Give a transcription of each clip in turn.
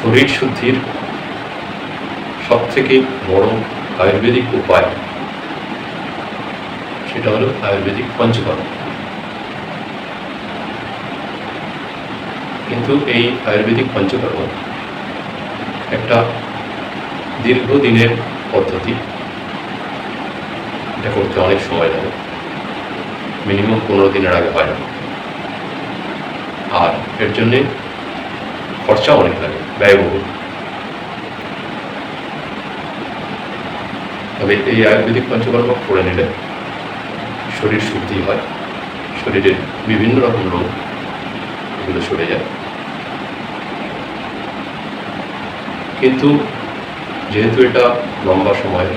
শরীর শুদ্ধির সবথেকে বড় আয়ুর্বেদিক উপায় সেটা হলো আয়ুর্বেদিক পঞ্চকর্ম। কিন্তু এই আয়ুর্বেদিক পঞ্চকর্ম একটা দীর্ঘদিনের পদ্ধতি। এটা করতে অনেক সময় লাগে, মিনিমাম 15 দিনের আগে হয় না। আর এর জন্যে খরচা অনেক লাগে, ব্যয়বহুল। তবে এই আয়ুর্বেদিক পঞ্চকর্ম করে নিলে শরীর শুদ্ধি হয়, শরীরের বিভিন্ন রকম রোগ এগুলো সরে যায়। কিন্তু যেহেতু এটা লম্বা সময়,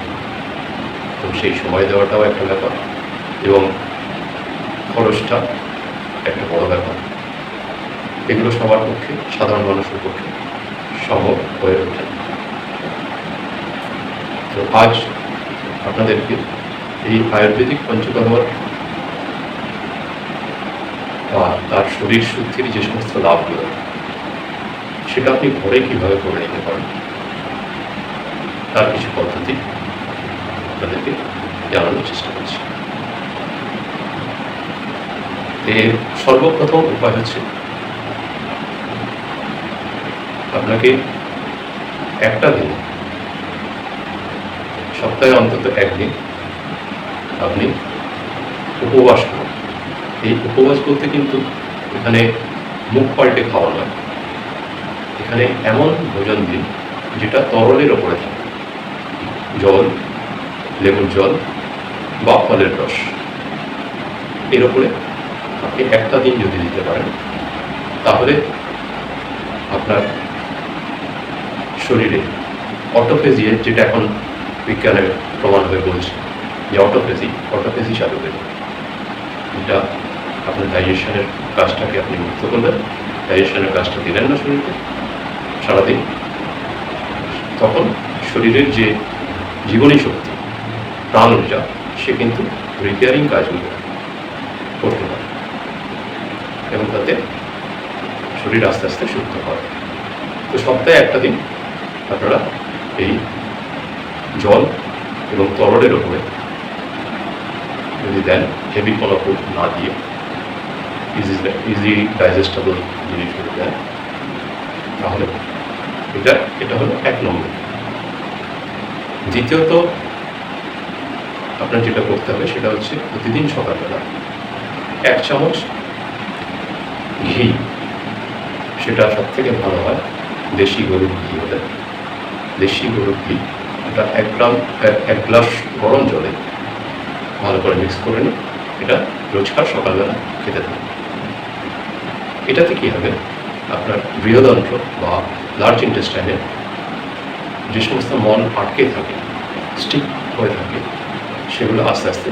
তো সেই সময় দেওয়াটাও একটা ব্যাপার এবং খরচটা একটা বড় ব্যাপার। এগুলো সবার পক্ষে, সাধারণ মানুষের পক্ষে সম্ভব হয়ে ওঠে। তো আজ আপনাদেরকে এই আয়ুর্বেদিক পঞ্চকর্মর বা তার শরীর শুদ্ধির যে সমস্ত লাভগুলো, সেটা আপনি ঘরে কীভাবে করে নিতে পারেন তার কিছু পদ্ধতি আপনাদেরকে জানানোর চেষ্টা করছি। এর সর্বপ্রথম উপায় হচ্ছে আপনাকে একটা দিন, সপ্তাহে অন্তত একদিন আপনি উপবাস করুন। এই উপবাস বলতে কিন্তু এখানে মুখ পাল্টে খাওয়া নয়, এখানে এমন ভোজন দিন যেটা তরলের ওপরে থাকে, জল, লেবুর জল বা ফলের রস, এর ওপরে আপনি একটা দিন যদি দিতে পারেন, তাহলে আপনার শরীরে অটোফেজি, যেটা এখন বিজ্ঞানের প্রমাণ হয়ে বলছে যে অটোফেজি চালু হয়ে যাবে। এটা আপনার ডাইজেশনের কাজটাকে আপনি মুক্ত করবেন, ডাইজেশনের কাজটা দিলেন না শরীরকে সারাদিন, তখন শরীরের যে জীবনী শক্তি, প্রাণ ঊর্জা, সে কিন্তু রিপেয়ারিং কাজগুলো করতে পারে এবং তাতে শরীর আস্তে আস্তে সুস্থ হয়। তো সপ্তাহে একটা দিন আপনারা এই জল এবং তরলের ওপরে যদি দেন, হেভি কোনো ফুড না দিয়ে ইজি ডাইজেস্টেবল জিনিসগুলো দেন, তাহলে এটা হলো 1 নম্বর। দ্বিতীয়ত আপনার যেটা করতে হবে সেটা হচ্ছে প্রতিদিন সকালবেলা 1 চামচ ঘি, সেটা সব থেকে ভালো হয় দেশি গরুর ঘি হলে। দেশি গরুর ঘি এটা 1 গ্লাস গরম জলে ভালো করে মিক্স করে নিন, এটা রোজকার সকালবেলা খেতে থাকুন। এটাতে কী হবে, আপনার বৃহদন্ত্র বা লার্জ ইন্টেস্টাইনে যে সমস্ত মল আটকে থাকে, স্টিক হয়ে থাকে, সেগুলো আস্তে আস্তে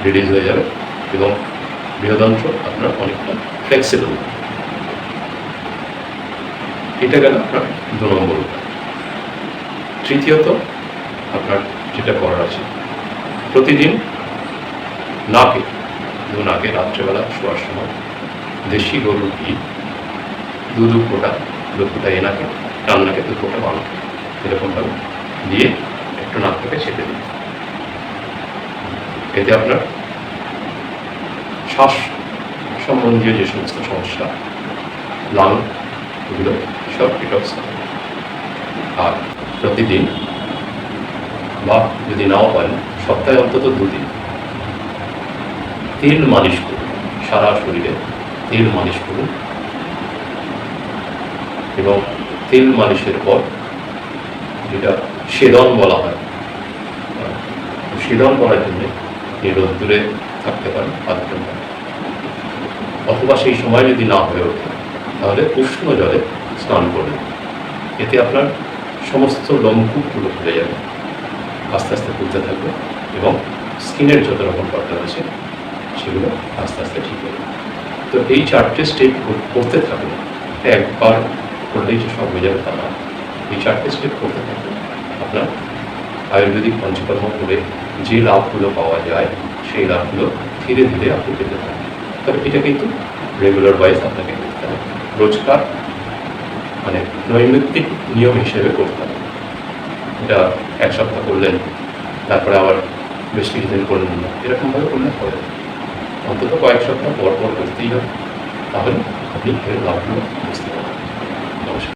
রিলিজ হয়ে যাবে এবং বৃহদন্ত্র আপনার অনেকটা ফ্লেক্সিবল। এটা গেল আপনার 2 নম্বর উপায়। তৃতীয়ত আপনার যেটা করার আছে, প্রতিদিন নাকে রাত্রেবেলা শোয়ার সময় দেশি গরুর ঘি 2 ফোঁটা এ নাকে, ডান নাকে 2 ফোঁটা বাম নাকে, এরকমভাবে দিয়ে একটু নাক থেকে ছেড়ে দিন। এতে আপনার শ্বাস সম্বন্ধীয় যে সমস্ত সমস্যা, লাং, এগুলো সব ডিটক্স হবে। আর প্রতিদিন বা যদি নাও পারেন সপ্তাহে অন্তত 2 দিন তেল মালিশ করুন, সারা শরীরে তেল মালিশ করুন এবং তেল মালিশের পর যেটা সেদন বলা হয়, সেদন করার জন্য এই রোদ্দুরে থাকতে পারেন 5 ঘন্টা, অথবা সেই সময় যদি না হয়ে ওঠে তাহলে উষ্ণ জলে স্নান করবেন। এতে আপনার সমস্ত লোমকূপগুলো খুলে যাবে, আস্তে আস্তে খুলতে থাকবে এবং স্কিনের যত রকম প্রবলেম আছে সেগুলো আস্তে আস্তে ঠিক হবে। তো এই 4টে স্টেপ করতে থাকবে, একবার করলেই যে সব হয়ে যাবে তা না। এই 4টে স্টেপ করতে থাকবে, আপনার আয়ুর্বেদিক পঞ্চকর্ম করে যে লাভগুলো পাওয়া যায় সেই লাভগুলো ধীরে ধীরে আপনি পেতে থাকবেন। তবে এটা কিন্তু রেগুলার ওয়াইজ আপনাকে করতে হবে। রোজকার মানে নৈমিত্তিক নিয়ম হিসেবে করতে হবে। এটা এক সপ্তাহ করলেন, তারপরে আবার বেশ কিছুদিন করলেন না, এরকমভাবে করলে হবে না। অন্তত কয়েক সপ্তাহ পর পর করতেই হবে, তাহলে আপনি এর লাভগুলো বুঝতে পারবেন। নমস্কার।